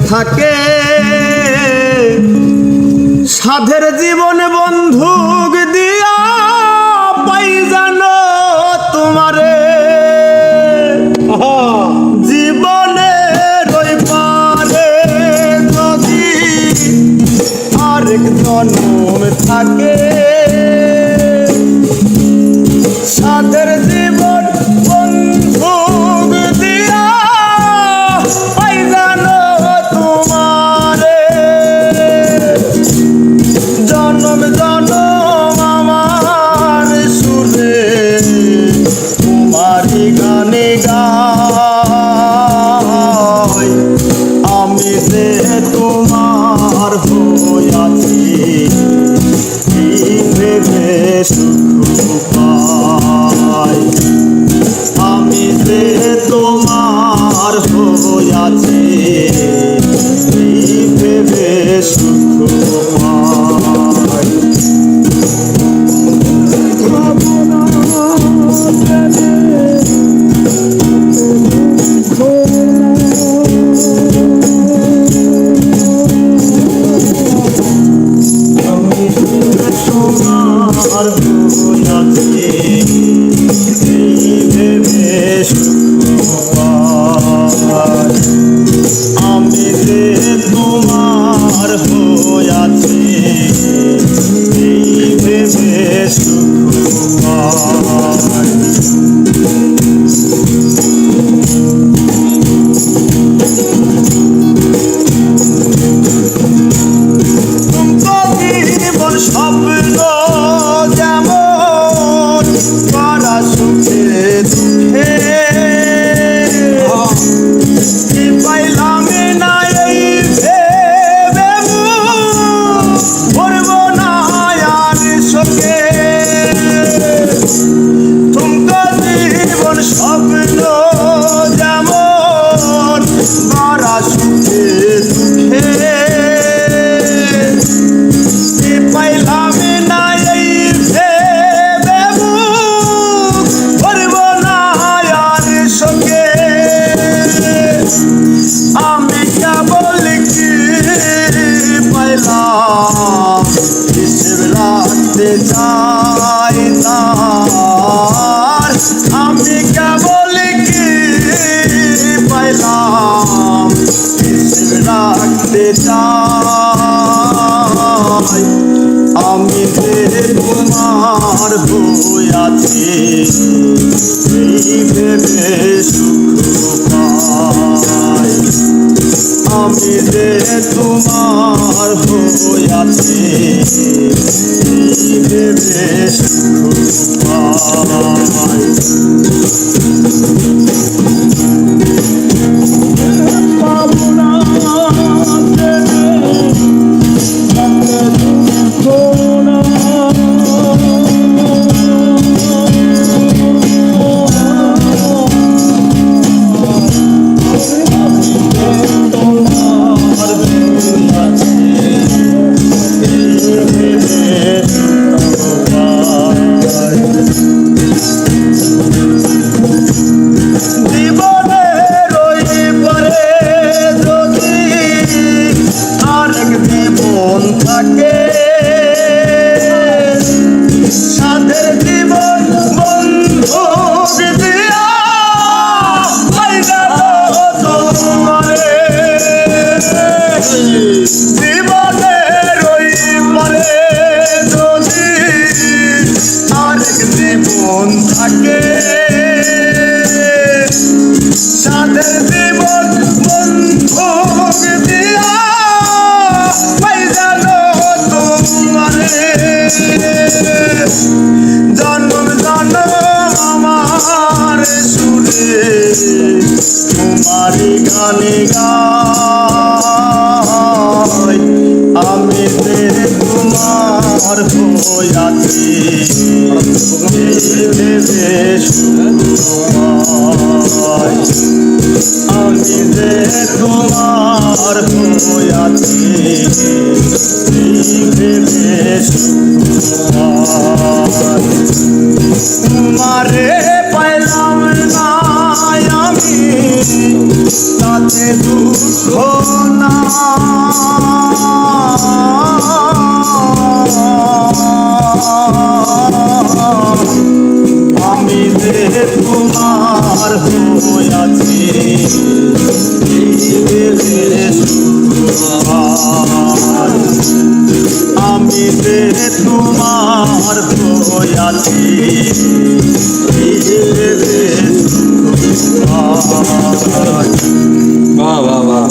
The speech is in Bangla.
থাকে সাধের জীবন বন্ধুক দিয়া পাই জানো তোমারে জীবনের ওই পারে যদি আরেক জন্ম থাকে সাধের জীবন বন্ধুক দিয়া পাই জানো তোমারে জনম জনম আমার সুরে তোমারি গানে গাই আমি যে তোমার হইয়াছি ভেবে সুখ পাই আমি যে তোমার হইয়াছি ভেবে সুখ পাই তোমার হইয়াছি ভেবে সুখ পাই আমি যে তোমার হইয়াছি ভেবে সুখ পাই স্বপ্ন যেমন করা সুখে দুঃখে পাইলাম না এই ভেবে ভরব না আর শোকে তুমকো জীবন স্বপ্ন যেমন করা সুখে দুঃখে পাইলাম না এই ভেবে ভরব না আর শোকে আমি কেবল কি পাইলাম হিসেব রাখতে চাই তার আমি কেবল কি পাইলাম হিসেব রাখতে চাই আমি যে তোমার হইয়াছি ভেবে সুখ পাই আমি যে তোমার হইয়াছি ভেবে সুখ পাই থাকে সাধের জীবন বন্ধুক দিয়া পাই জানো তোমারে জীবনের ওই পারে যদি আরেক জীবন থাকে সাধের জীবন বন্ধুক দিয়া পাই জানো তোমারে জন্ম জন্ম আমার সুরে তোমারি গানে গাই আমি যে তোমার হইয়াছি ভেবে সুখ পাই আমি যে তোমার হইয়াছি ভেবে সুখ পাই তোমারে পাইলাম না আমি তাতে দুঃখ না আমি যে তোমার প্রয়াসী বাহ বাহ বাহ।